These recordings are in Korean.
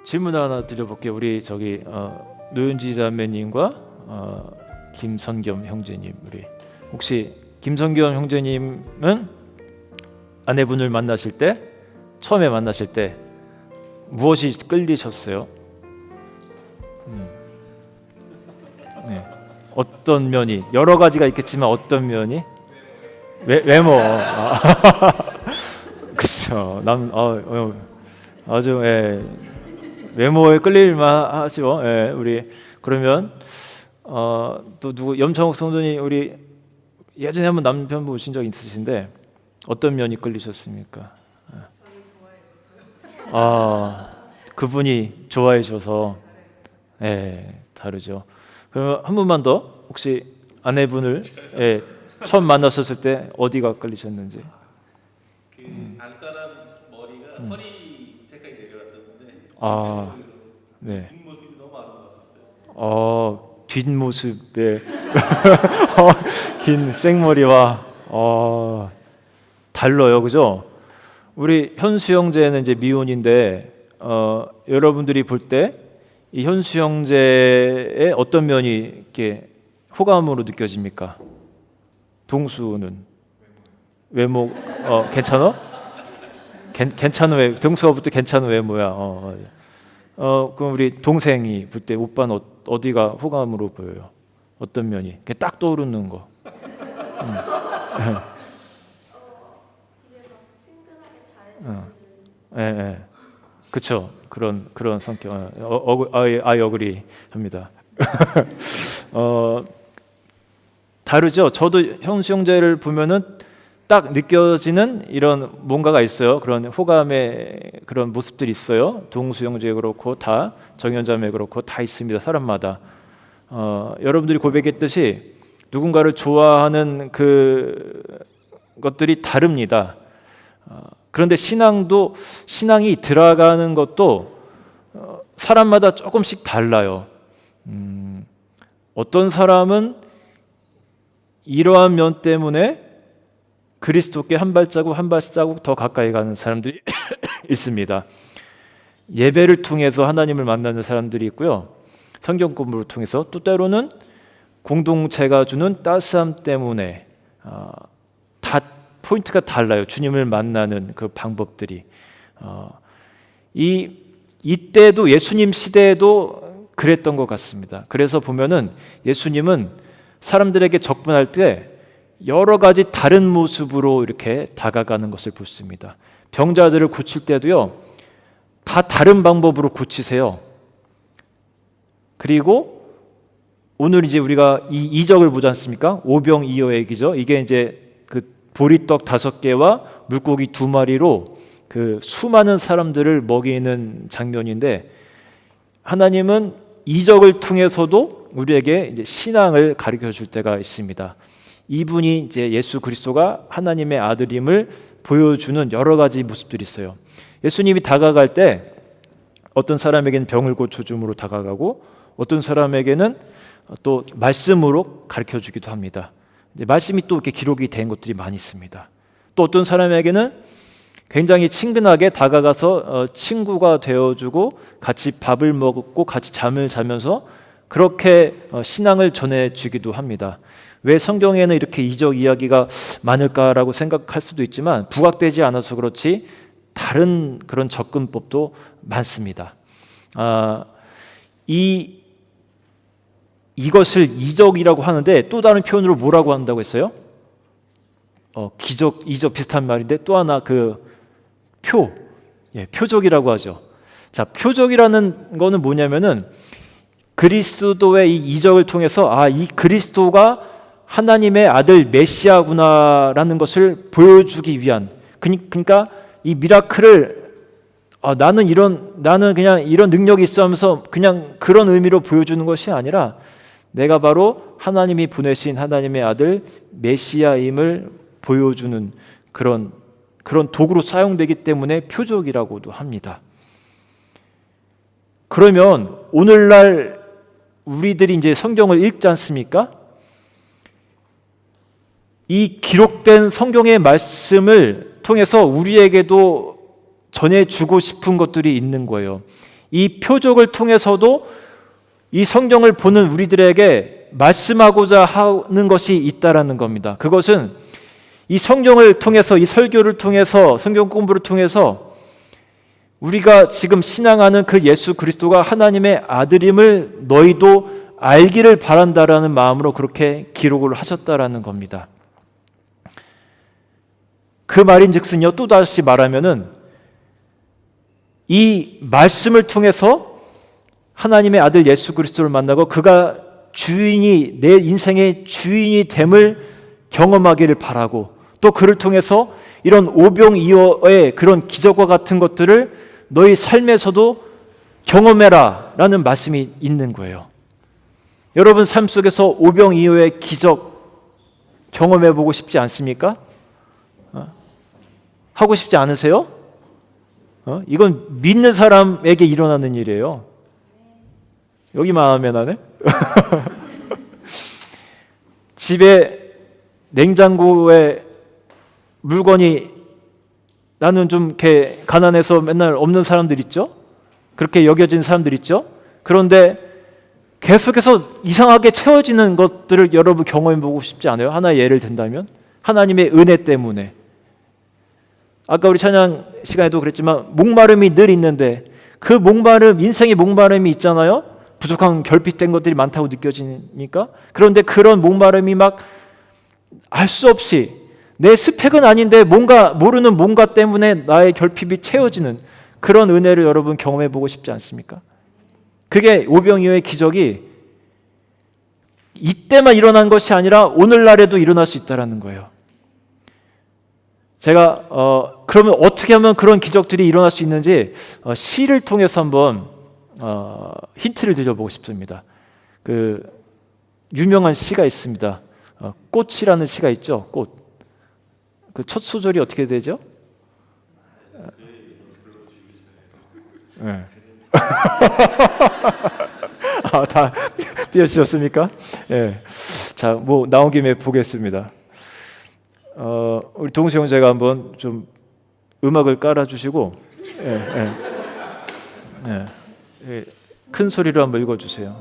질문 하나 드려볼게요. 우리 저기 노윤지 자매님과 김선겸 형제님, 우리 혹시 김선겸 형제님은 아내분을 만나실 때, 처음에 만나실 때 무엇이 끌리셨어요? 네. 어떤 면이, 여러 가지가 있겠지만 어떤 면이? 외모. 그렇죠. 아주 외모에 끌릴만 하죠. 우리 그러면 또 누구, 염창욱 성도님, 우리 예전에 한번 남편 보신 적 있으신데 어떤 면이 끌리셨습니까? 그분이 좋아해 줘서. 다르죠. 그러면 한 분만 더, 혹시 아내분을 처음 만났었을 때 어디가 끌리셨는지? 안사람 머리가 허리 태까지 내려갔었는데 네. 뒷모습이 너무 아름다웠어요. 뒷모습에 긴 생머리와 달라요, 그죠? 우리 현수 형제는 이제 미혼인데 여러분들이 볼 때 이 현수 형제의 어떤 면이 이렇게 호감으로 느껴집니까? 동수는 외모 괜찮아? 괜찮은 외, 동수부터 괜찮은 외모야. 그럼 우리 동생이 볼 때 오빠는 어디가 호감으로 보여요? 어떤 면이? 그냥 딱 떠오르는 거. 그렇죠. 그런 성격. I agree 합니다. 다르죠. 저도 현수 형제를 보면은 딱 느껴지는 이런 뭔가가 있어요. 그런 호감의 그런 모습들이 있어요. 동수 형제 그렇고 다 정연자매 그렇고 다 있습니다. 사람마다. 여러분들이 고백했듯이 누군가를 좋아하는 그 것들이 다릅니다. 그런데 신앙이 들어가는 것도 사람마다 조금씩 달라요. 어떤 사람은 이러한 면 때문에 그리스도께 한 발자국 더 가까이 가는 사람들이 있습니다. 예배를 통해서 하나님을 만나는 사람들이 있고요. 성경 공부를 통해서, 또 때로는 공동체가 주는 따스함 때문에 다 포인트가 달라요. 주님을 만나는 그 방법들이. 이때도 예수님 시대에도 그랬던 것 같습니다. 그래서 보면은 예수님은 사람들에게 접근할 때 여러 가지 다른 모습으로 이렇게 다가가는 것을 보십니다. 병자들을 고칠 때도요, 다 다른 방법으로 고치세요. 그리고 오늘 이제 우리가 이 이적을 보지 않습니까? 오병이어의 얘기죠. 이게 이제 그 보리떡 5개와 물고기 2마리로 그 수많은 사람들을 먹이는 장면인데, 하나님은 이적을 통해서도 우리에게 이제 신앙을 가르쳐 줄 때가 있습니다. 이분이 이제 예수 그리스도가 하나님의 아들임을 보여주는 여러 가지 모습들이 있어요. 예수님이 다가갈 때 어떤 사람에게는 병을 고쳐줌으로 다가가고, 어떤 사람에게는 또 말씀으로 가르쳐 주기도 합니다. 말씀이 또 이렇게 기록이 된 것들이 많이 있습니다. 또 어떤 사람에게는 굉장히 친근하게 다가가서 친구가 되어주고 같이 밥을 먹고 같이 잠을 자면서 그렇게 신앙을 전해주기도 합니다. 왜 성경에는 이렇게 이적 이야기가 많을까라고 생각할 수도 있지만, 부각되지 않아서 그렇지 다른 그런 접근법도 많습니다. 이것을 이적이라고 하는데 또 다른 표현으로 뭐라고 한다고 했어요? 기적, 이적 비슷한 말인데 또 하나 표적이라고 하죠. 자, 표적이라는 거는 뭐냐면은 그리스도의 이 이적을 통해서 이 그리스도가 하나님의 아들 메시아구나라는 것을 보여주기 위한, 그러니까 이 미라클을 나는 그냥 이런 능력이 있어 하면서 그냥 그런 의미로 보여주는 것이 아니라, 내가 바로 하나님이 보내신 하나님의 아들 메시아임을 보여주는 그런 도구로 사용되기 때문에 표적이라고도 합니다. 그러면 오늘날 우리들이 이제 성경을 읽지 않습니까? 이 기록된 성경의 말씀을 통해서 우리에게도 전해주고 싶은 것들이 있는 거예요. 이 표적을 통해서도 이 성경을 보는 우리들에게 말씀하고자 하는 것이 있다라는 겁니다. 그것은 이 성경을 통해서, 이 설교를 통해서, 성경 공부를 통해서 우리가 지금 신앙하는 그 예수 그리스도가 하나님의 아들임을 너희도 알기를 바란다라는 마음으로 그렇게 기록을 하셨다라는 겁니다. 그 말인즉슨요, 또다시 말하면은 이 말씀을 통해서 하나님의 아들 예수 그리스도를 만나고 그가 주인이, 내 인생의 주인이 됨을 경험하기를 바라고, 또 그를 통해서 이런 오병이어의 그런 기적과 같은 것들을 너희 삶에서도 경험해라 라는 말씀이 있는 거예요. 여러분 삶 속에서 오병이어의 기적 경험해 보고 싶지 않습니까? 하고 싶지 않으세요? 이건 믿는 사람에게 일어나는 일이에요. 여기만 하면 하네? 집에 냉장고에 물건이, 나는 좀 이렇게 가난해서 맨날 없는 사람들 있죠? 그렇게 여겨진 사람들 있죠? 그런데 계속해서 이상하게 채워지는 것들을 여러분 경험해 보고 싶지 않아요? 하나의 예를 든다면 하나님의 은혜 때문에. 아까 우리 찬양 시간에도 그랬지만 목마름이 늘 있는데 그 목마름, 인생의 목마름이 있잖아요. 부족한 결핍된 것들이 많다고 느껴지니까. 그런데 그런 목마름이 막 알 수 없이 내 스펙은 아닌데 뭔가 모르는 뭔가 때문에 나의 결핍이 채워지는 그런 은혜를 여러분 경험해 보고 싶지 않습니까? 그게 오병이어의 기적이 이때만 일어난 것이 아니라 오늘날에도 일어날 수 있다는 거예요. 제가 그러면 어떻게 하면 그런 기적들이 일어날 수 있는지 시를 통해서 한번 힌트를 드려보고 싶습니다. 그 유명한 시가 있습니다. 꽃이라는 시가 있죠. 꽃. 그 첫 소절이 어떻게 되죠? 네. 다 띄워주셨습니까? 예. 자, 뭐 나온 김에 보겠습니다. 우리 동수 형제가 한번 좀 음악을 깔아주시고, 큰 소리로 한번 읽어주세요.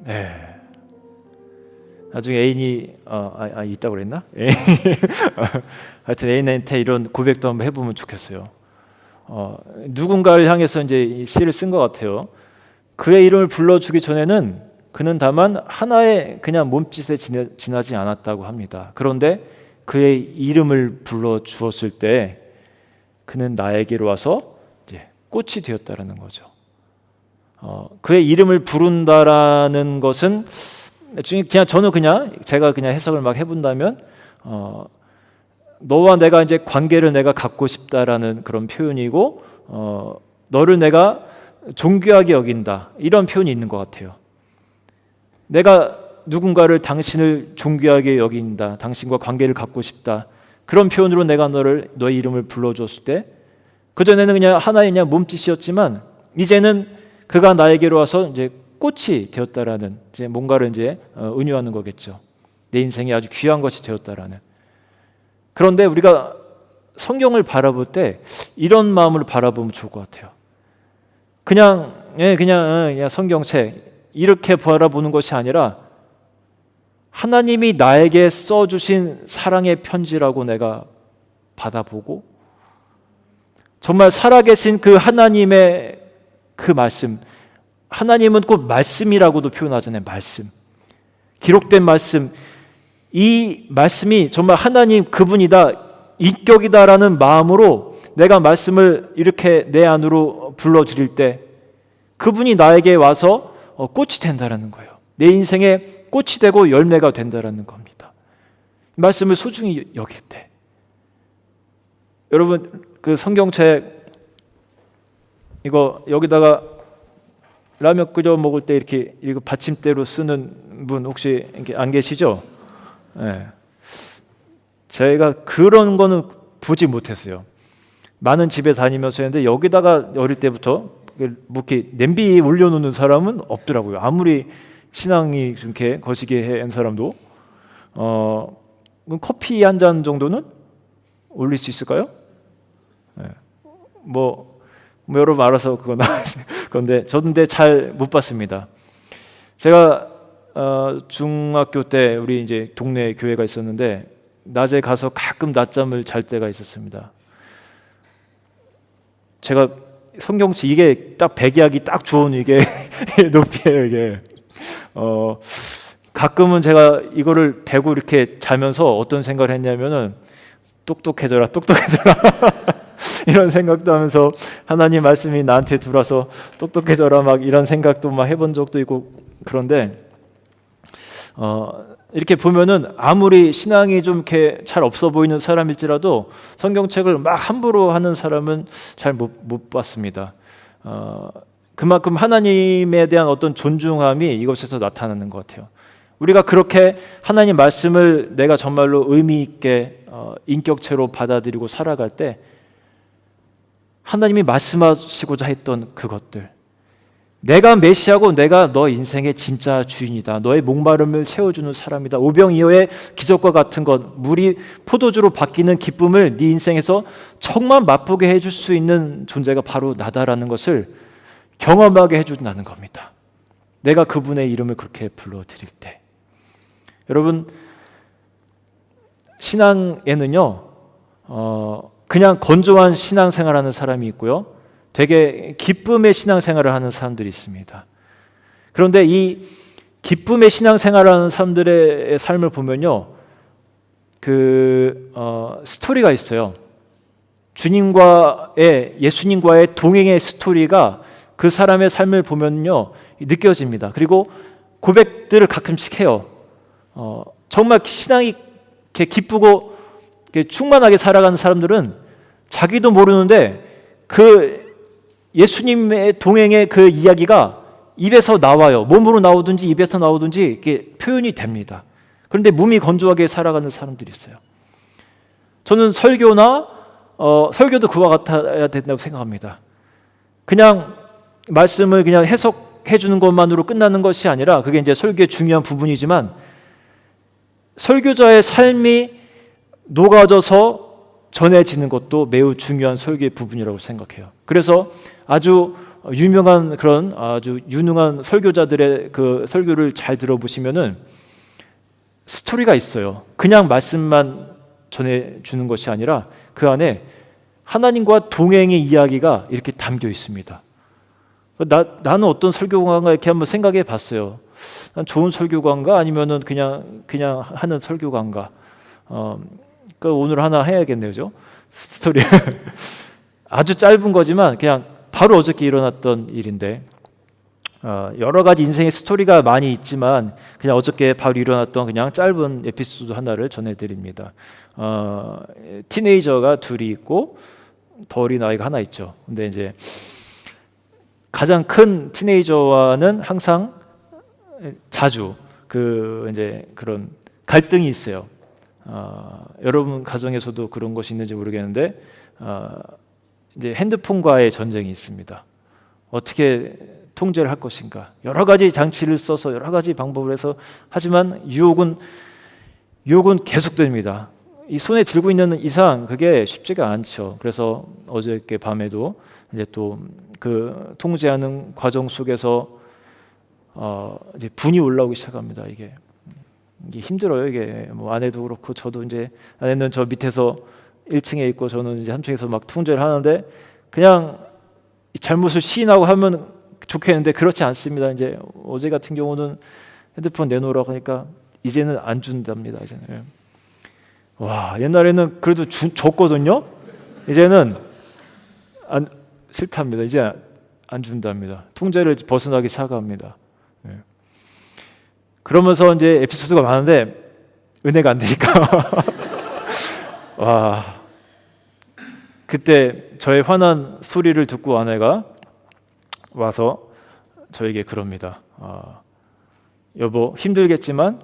네. 나중에 애인이 있다고 그랬나? 하여튼 애인한테 이런 고백도 한번 해보면 좋겠어요. 누군가를 향해서 이제 이 시를 쓴 것 같아요. 그의 이름을 불러주기 전에는 그는 다만 하나의 그냥 몸짓에 지나지 않았다고 합니다. 그런데 그의 이름을 불러주었을 때 그는 나에게로 와서 이제 꽃이 되었다라는 거죠. 그의 이름을 부른다라는 것은 그냥 저는 제가 해석을 막 해본다면 너와 내가 이제 관계를 내가 갖고 싶다라는 그런 표현이고 너를 내가 존귀하게 여긴다 이런 표현이 있는 것 같아요. 내가 누군가를 당신을 존귀하게 여긴다, 당신과 관계를 갖고 싶다 그런 표현으로 내가 너의 이름을 불러줬을 때 그전에는 그냥 하나의 그냥 몸짓이었지만 이제는 그가 나에게로 와서 이제 꽃이 되었다라는 이제 뭔가를 이제 은유하는 거겠죠. 내 인생에 아주 귀한 것이 되었다라는. 그런데 우리가 성경을 바라볼 때 이런 마음으로 바라보면 좋을 것 같아요. 그냥 성경책 이렇게 바라보는 것이 아니라 하나님이 나에게 써주신 사랑의 편지라고 내가 받아보고 정말 살아계신 그 하나님의 그 말씀, 하나님은 꼭 말씀이라고도 표현하잖아요. 말씀, 기록된 말씀, 이 말씀이 정말 하나님 그분이다, 인격이다라는 마음으로 내가 말씀을 이렇게 내 안으로 불러드릴 때 그분이 나에게 와서 꽃이 된다라는 거예요. 내 인생에 꽃이 되고 열매가 된다라는 겁니다. 말씀을 소중히 여길 때 여러분 그 성경책 이거 여기다가 라면 끓여 먹을 때 이렇게 이거 받침대로 쓰는 분 혹시 안 계시죠? 네. 제가 그런 거는 보지 못했어요. 많은 집에 다니면서 했는데 여기다가 어릴 때부터 뭐 이렇게 냄비 올려놓는 사람은 없더라고요. 아무리 신앙이 좀 이렇게 거시기에 한 사람도 그럼 커피 한 잔 정도는 올릴 수 있을까요? 네. 뭐 여러분 알아서 그건 그런데 저도 근데 잘 못 봤습니다. 제가 중학교 때 우리 이제 동네 교회가 있었는데 낮에 가서 가끔 낮잠을 잘 때가 있었습니다. 제가 성경치 이게 딱 백이하기 딱 좋은 이게 높이에요 이게. 가끔은 제가 이거를 베고 이렇게 자면서 어떤 생각을 했냐면은 똑똑해져라 이런 생각도 하면서 하나님 말씀이 나한테 들어와서 똑똑해져라 막 이런 생각도 막 해본 적도 있고 그런데 이렇게 보면은 아무리 신앙이 좀 이렇게 잘 없어 보이는 사람일지라도 성경책을 막 함부로 하는 사람은 잘 못 봤습니다. 그만큼 하나님에 대한 어떤 존중함이 이것에서 나타나는 것 같아요. 우리가 그렇게 하나님 말씀을 내가 정말로 의미 있게 인격체로 받아들이고 살아갈 때 하나님이 말씀하시고자 했던 그것들, 내가 메시아고 내가 너 인생의 진짜 주인이다, 너의 목마름을 채워주는 사람이다, 오병이어의 기적과 같은 것, 물이 포도주로 바뀌는 기쁨을 네 인생에서 정말 맛보게 해줄 수 있는 존재가 바로 나다라는 것을 경험하게 해준다는 겁니다. 내가 그분의 이름을 그렇게 불러드릴 때. 여러분, 신앙에는요 그냥 건조한 신앙생활하는 사람이 있고요, 되게 기쁨의 신앙생활을 하는 사람들이 있습니다. 그런데 이 기쁨의 신앙생활하는 사람들의 삶을 보면요, 스토리가 있어요. 예수님과의 동행의 스토리가 그 사람의 삶을 보면요 느껴집니다. 그리고 고백들을 가끔씩 해요. 정말 신앙이 이렇게 기쁘고 이렇게 충만하게 살아가는 사람들은 자기도 모르는데 그 예수님의 동행의 그 이야기가 입에서 나와요. 몸으로 나오든지 입에서 나오든지 이게 표현이 됩니다. 그런데 몸이 건조하게 살아가는 사람들이 있어요. 저는 설교도 그와 같아야 된다고 생각합니다. 그냥 말씀을 그냥 해석해 주는 것만으로 끝나는 것이 아니라, 그게 이제 설교의 중요한 부분이지만 설교자의 삶이 녹아져서 전해지는 것도 매우 중요한 설교의 부분이라고 생각해요. 그래서 아주 유명한 그런 아주 유능한 설교자들의 그 설교를 잘 들어보시면은 스토리가 있어요. 그냥 말씀만 전해주는 것이 아니라 그 안에 하나님과 동행의 이야기가 이렇게 담겨 있습니다. 나는 어떤 설교관가 이렇게 한번 생각해 봤어요. 난 좋은 설교관가 아니면은 그냥 하는 설교관가. 오늘 하나 해야겠네요, 그죠? 스토리. 아주 짧은 거지만 그냥 바로 어저께 일어났던 일인데, 여러 가지 인생의 스토리가 많이 있지만 그냥 어저께 바로 일어났던 그냥 짧은 에피소드 하나를 전해드립니다. 티네이저가 둘이 있고 더 어린 아이가 하나 있죠. 근데 이제 가장 큰 티네이저와는 항상 자주 이제 그런 갈등이 있어요. 여러분 가정에서도 그런 것이 있는지 모르겠는데 이제 핸드폰과의 전쟁이 있습니다. 어떻게 통제를 할 것인가? 여러 가지 장치를 써서 여러 가지 방법을 해서, 하지만 유혹은 계속됩니다. 이 손에 들고 있는 이상 그게 쉽지가 않죠. 그래서 어저께 밤에도 이제 또 그 통제하는 과정 속에서 이제 분이 올라오기 시작합니다. 이게 힘들어요. 이게 뭐 아내도 그렇고 저도, 이제 아내는 저 밑에서 1층에 있고 저는 이제 3층에서 막 통제를 하는데, 그냥 잘못을 시인하고 하면 좋겠는데 그렇지 않습니다. 이제 어제 같은 경우는 핸드폰 내놓으라고 하니까 이제는 안 준답니다. 이제는. 와, 옛날에는 그래도 줬거든요. 이제는 싫답니다. 이제 안 준답니다. 통제를 벗어나기 시작합니다. 그러면서 이제 에피소드가 많은데 은혜가 안 되니까 와, 그때 저의 화난 소리를 듣고 아내가 와서 저에게 그럽니다. 여보, 힘들겠지만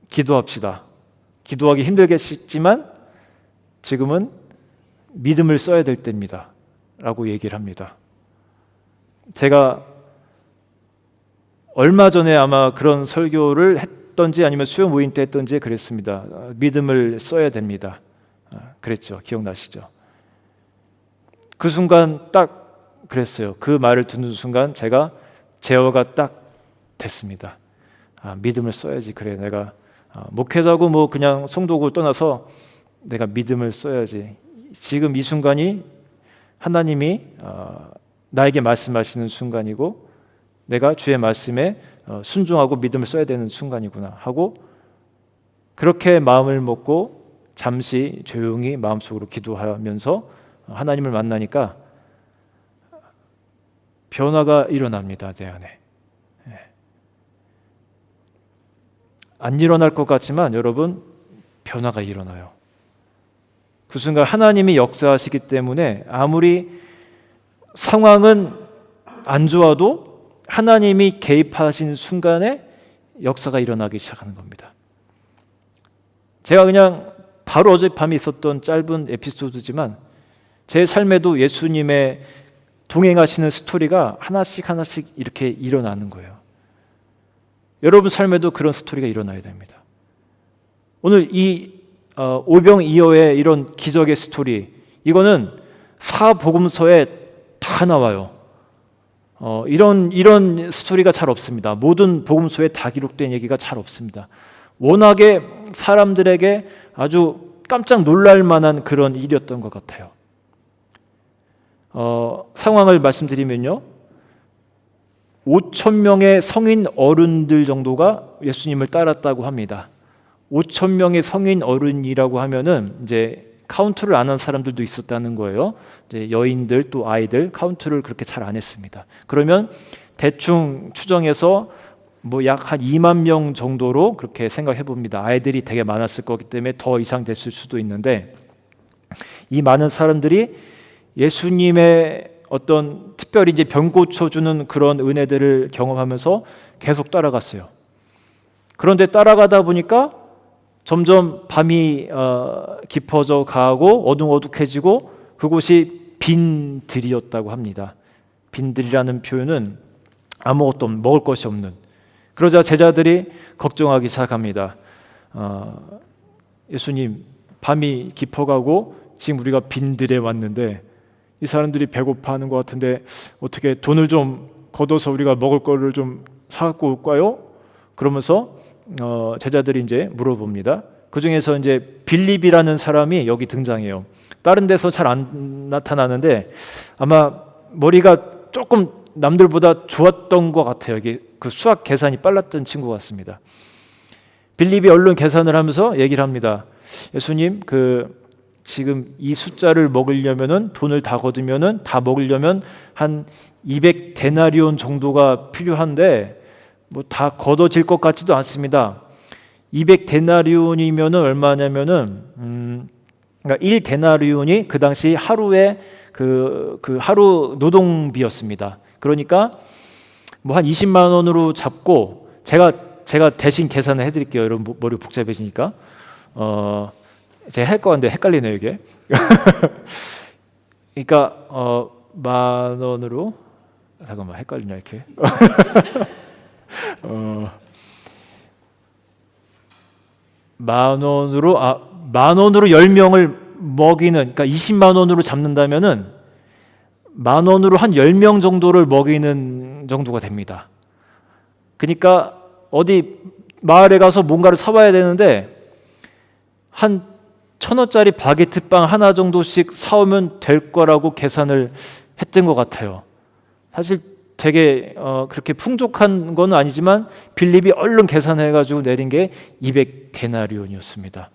기도합시다. 기도하기 힘들겠지만 지금은 믿음을 써야 될 때입니다. 라고 얘기를 합니다. 제가 얼마 전에 아마 그런 설교를 했던지 아니면 수요 모임 때 했던지 그랬습니다. 믿음을 써야 됩니다. 그랬죠. 기억나시죠? 그 순간 딱 그랬어요. 그 말을 듣는 순간 제가 제어가 딱 됐습니다. 믿음을 써야지. 그래, 내가 목회자고 뭐 그냥 성도고 떠나서 내가 믿음을 써야지. 지금 이 순간이 하나님이 나에게 말씀하시는 순간이고 내가 주의 말씀에 순종하고 믿음을 써야 되는 순간이구나 하고 그렇게 마음을 먹고 잠시 조용히 마음속으로 기도하면서 하나님을 만나니까 변화가 일어납니다. 내 안에. 안 일어날 것 같지만 여러분 변화가 일어나요. 그 순간 하나님이 역사하시기 때문에 아무리 상황은 안 좋아도 하나님이 개입하신 순간에 역사가 일어나기 시작하는 겁니다. 제가 그냥 바로 어젯밤에 있었던 짧은 에피소드지만 제 삶에도 예수님의 동행하시는 스토리가 하나씩 이렇게 일어나는 거예요. 여러분 삶에도 그런 스토리가 일어나야 됩니다. 오늘 이 오병이어의 이런 기적의 스토리, 이거는 사복음서에 다 나와요. 이런 스토리가 잘 없습니다. 모든 복음서에 다 기록된 얘기가 잘 없습니다. 워낙에 사람들에게 아주 깜짝 놀랄 만한 그런 일이었던 것 같아요. 상황을 말씀드리면요, 5,000명의 성인 어른들 정도가 예수님을 따랐다고 합니다. 5,000명의 성인 어른이라고 하면은 이제 카운트를 안 한 사람들도 있었다는 거예요. 이제 여인들 또 아이들 카운트를 그렇게 잘 안 했습니다. 그러면 대충 추정해서 뭐 약 한 2만 명 정도로 그렇게 생각해 봅니다. 아이들이 되게 많았을 거기 때문에 더 이상 됐을 수도 있는데 이 많은 사람들이 예수님의 어떤 특별히 이제 병 고쳐주는 그런 은혜들을 경험하면서 계속 따라갔어요. 그런데 따라가다 보니까 점점 밤이 깊어져 가고 어둑어둑해지고 그곳이 빈 들이었다고 합니다. 빈 들이라는 표현은 아무것도 없는, 먹을 것이 없는. 그러자 제자들이 걱정하기 시작합니다. 예수님, 밤이 깊어가고 지금 우리가 빈 들에 왔는데 이 사람들이 배고파하는 것 같은데 어떻게 돈을 좀 걷어서 우리가 먹을 거를 좀 사갖고 올까요? 그러면서 제자들이 이제 물어봅니다. 그 중에서 이제 빌립이라는 사람이 여기 등장해요. 다른 데서 잘 안 나타나는데 아마 머리가 조금 남들보다 좋았던 것 같아요. 이게 그 수학 계산이 빨랐던 친구 같습니다. 빌립이 얼른 계산을 하면서 얘기를 합니다. 예수님, 지금 이 숫자를 먹으려면은 돈을 다 거두면은 다 먹으려면 한 200데나리온 정도가 필요한데 뭐 다 걷어질 것 같지도 않습니다. 200데나리온이면은 얼마냐면은 그러니까 1데나리온이 그 당시 하루의 그 하루 노동비였습니다. 그러니까 뭐 한 20만 원으로 잡고 제가 대신 계산을 해드릴게요. 여러분 머리 복잡해지니까 제가 할 거 같은데 헷갈리네요 이게. 그러니까 만 원으로 잠깐만 헷갈리냐 이렇게. 만 원으로 10명을 먹이는, 그러니까 20만 원으로 잡는다면은 만 원으로 한 10명 정도를 먹이는 정도가 됩니다. 그러니까 어디 마을에 가서 뭔가를 사와야 되는데 한 1,000원짜리 바게트 빵 하나 정도씩 사오면 될 거라고 계산을 했던 것 같아요. 사실 되게 그렇게 풍족한 건 아니지만 빌립이 얼른 계산해가지고 내린 게 200데나리온이었습니다.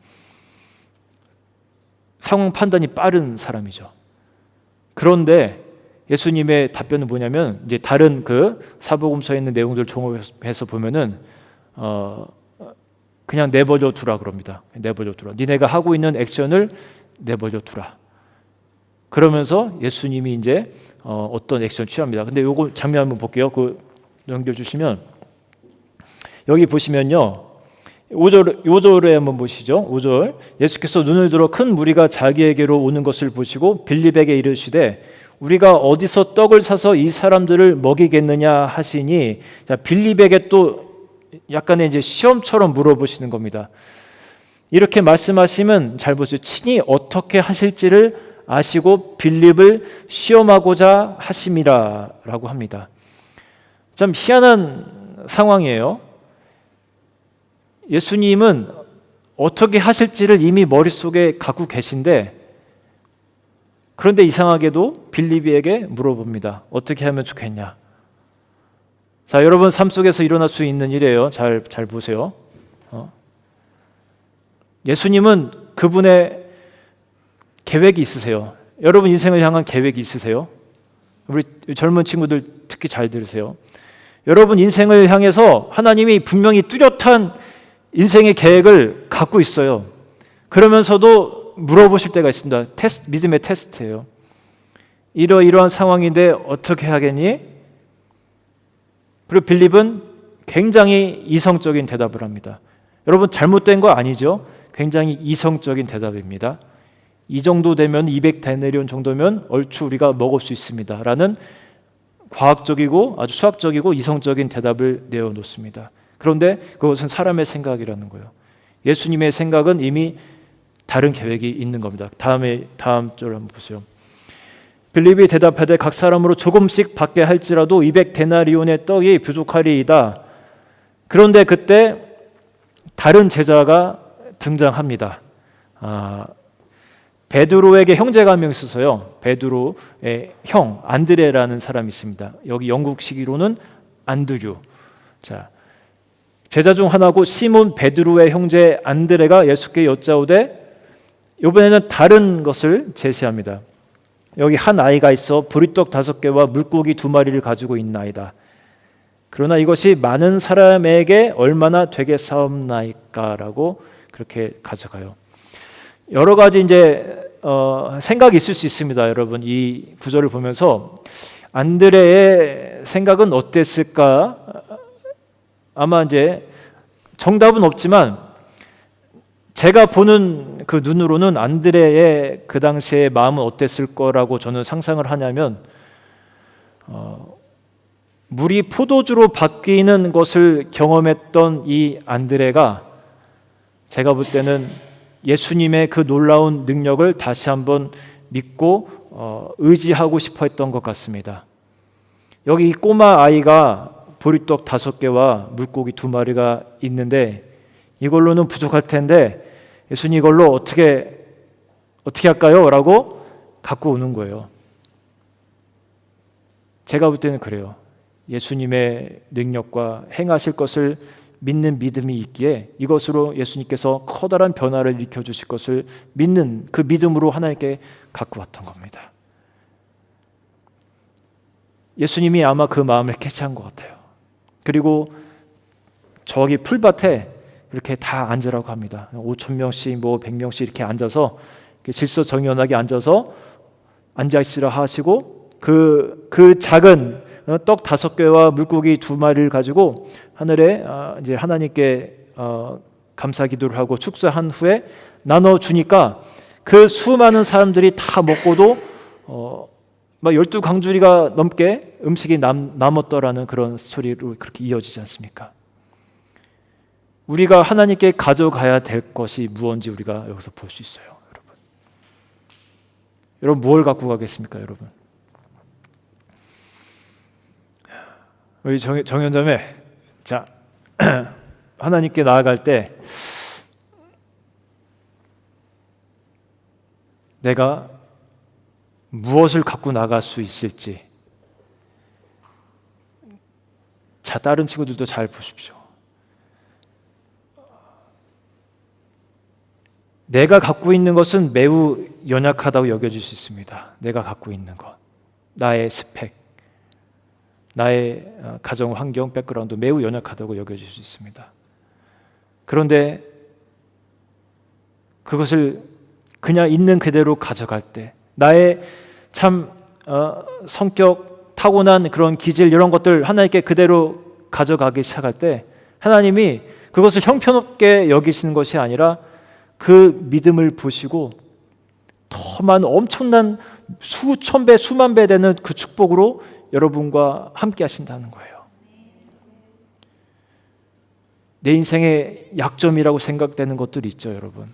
상황 판단이 빠른 사람이죠. 그런데 예수님의 답변은 뭐냐면 이제 다른 그 사복음서에 있는 내용들 종합해서 보면은 그냥 내버려 두라 그럽니다. 내버려 두라. 니네가 하고 있는 액션을 내버려 두라. 그러면서 예수님이 이제 어떤 액션 취합니다. 근데 요거 장면 한번 볼게요. 넘겨 주시면 여기 보시면요. 5절에 한번 보시죠. 5절. 예수께서 눈을 들어 큰 무리가 자기에게로 오는 것을 보시고 빌립에게 이르시되 우리가 어디서 떡을 사서 이 사람들을 먹이겠느냐 하시니, 자, 빌립에게 또 약간의 이제 시험처럼 물어보시는 겁니다. 이렇게 말씀하시면 잘 보세요. 친히 어떻게 하실지를 아시고 빌립을 시험하고자 하심이라라고 합니다. 참 희한한 상황이에요. 예수님은 어떻게 하실지를 이미 머릿속에 갖고 계신데, 그런데 이상하게도 빌립에게 물어봅니다. 어떻게 하면 좋겠냐? 자, 여러분 삶 속에서 일어날 수 있는 일이에요. 잘 보세요. 예수님은 그분의 계획이 있으세요. 여러분 인생을 향한 계획이 있으세요? 우리 젊은 친구들 특히 잘 들으세요. 여러분 인생을 향해서 하나님이 분명히 뚜렷한 인생의 계획을 갖고 있어요. 그러면서도 물어보실 때가 있습니다. 믿음의 테스트예요. 이러이러한 상황인데 어떻게 하겠니? 그리고 빌립은 굉장히 이성적인 대답을 합니다. 여러분 잘못된 거 아니죠? 굉장히 이성적인 대답입니다. 이 정도 되면 200데나리온 정도면 얼추 우리가 먹을 수 있습니다 라는 과학적이고 아주 수학적이고 이성적인 대답을 내어놓습니다. 그런데 그것은 사람의 생각이라는 거예요. 예수님의 생각은 이미 다른 계획이 있는 겁니다. 다음 절 한번 보세요. 빌립이 대답하되 각 사람으로 조금씩 받게 할지라도 200데나리온의 떡이 부족하리이다. 그런데 그때 다른 제자가 등장합니다. 베드로에게 형제가 한 명 있어서요. 베드로의 형 안드레라는 사람이 있습니다. 여기 영국식으로는 안드류. 자, 제자 중 하나고 시몬 베드로의 형제 안드레가 예수께 여짜오되, 이번에는 다른 것을 제시합니다. 여기 한 아이가 있어 보리떡 5개와 물고기 2마리를 가지고 있나이다. 그러나 이것이 많은 사람에게 얼마나 되겠사옵나이까라고 그렇게 가져가요. 여러 가지 이제 생각이 있을 수 있습니다. 여러분 이 구절을 보면서 안드레의 생각은 어땠을까? 아마 이제 정답은 없지만 제가 보는 그 눈으로는 안드레의 그 당시의 마음은 어땠을 거라고 저는 상상을 하냐면, 물이 포도주로 바뀌는 것을 경험했던 이 안드레가 제가 볼 때는 예수님의 그 놀라운 능력을 다시 한번 믿고 의지하고 싶어 했던 것 같습니다. 여기 이 꼬마 아이가 보리떡 5개와 물고기 2마리가 있는데 이걸로는 부족할 텐데 예수님 이걸로 어떻게 할까요? 라고 갖고 오는 거예요. 제가 볼 때는 그래요. 예수님의 능력과 행하실 것을 믿는 믿음이 있기에 이것으로 예수님께서 커다란 변화를 일으켜 주실 것을 믿는 그 믿음으로 하나님께 갖고 왔던 겁니다. 예수님이 아마 그 마음을 캐치한 것 같아요. 그리고 저기 풀밭에 이렇게 다 앉으라고 합니다. 5,000명씩 100명씩 이렇게 앉아서 질서정연하게 앉아서 앉아있으라 하시고 그 작은 떡 5개와 물고기 2마리를 가지고 하늘에 이제 하나님께 감사 기도를 하고 축사한 후에 나눠 주니까 그 수많은 사람들이 다 먹고도 막 12강주리가 넘게 음식이 남았더라는 그런 스토리로 그렇게 이어지지 않습니까? 우리가 하나님께 가져가야 될 것이 무엇인지 우리가 여기서 볼 수 있어요, 여러분. 여러분 뭘 갖고 가겠습니까, 여러분? 우리 정현점에 자 하나님께 나아갈 때 내가 무엇을 갖고 나갈 수 있을지, 자 다른 친구들도 잘 보십시오. 내가 갖고 있는 것은 매우 연약하다고 여겨질 수 있습니다. 내가 갖고 있는 것, 나의 스펙, 나의 가정 환경, 백그라운드 매우 연약하다고 여겨질 수 있습니다. 그런데 그것을 그냥 있는 그대로 가져갈 때 나의 참 성격, 타고난 그런 기질 이런 것들 하나님께 그대로 가져가기 시작할 때 하나님이 그것을 형편없게 여기시는 것이 아니라 그 믿음을 보시고 더 많은 엄청난 수천 배, 수만 배 되는 그 축복으로 여러분과 함께 하신다는 거예요. 내 인생의 약점이라고 생각되는 것들이 있죠, 여러분.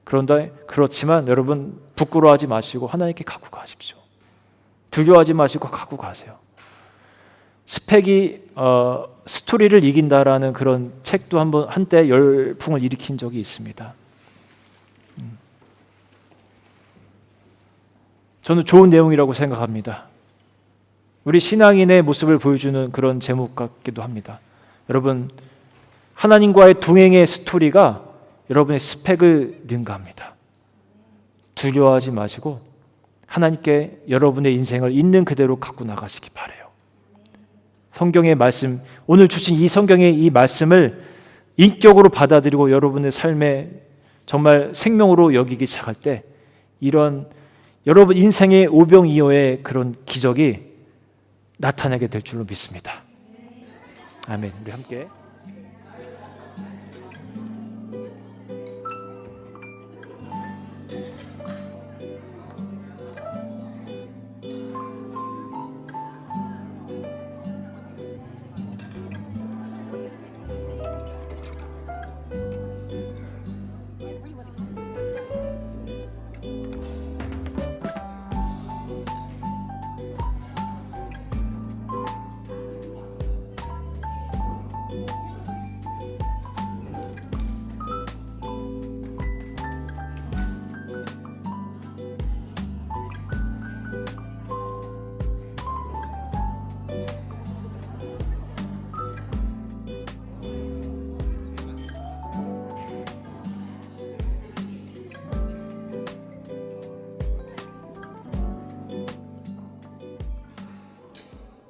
그렇지만 여러분 부끄러워하지 마시고 하나님께 갖고 가십시오. 두려워하지 마시고 갖고 가세요. 스펙이 스토리를 이긴다라는 그런 책도 한때 열풍을 일으킨 적이 있습니다. 저는 좋은 내용이라고 생각합니다. 우리 신앙인의 모습을 보여주는 그런 제목 같기도 합니다. 여러분, 하나님과의 동행의 스토리가 여러분의 스펙을 능가합니다. 두려워하지 마시고 하나님께 여러분의 인생을 있는 그대로 갖고 나가시기 바라요. 성경의 말씀, 오늘 주신 이 성경의 이 말씀을 인격으로 받아들이고 여러분의 삶에 정말 생명으로 여기기 시작할 때 이런 여러분 인생의 오병이어의 그런 기적이 나타나게 될 줄로 믿습니다. 아멘. 우리 함께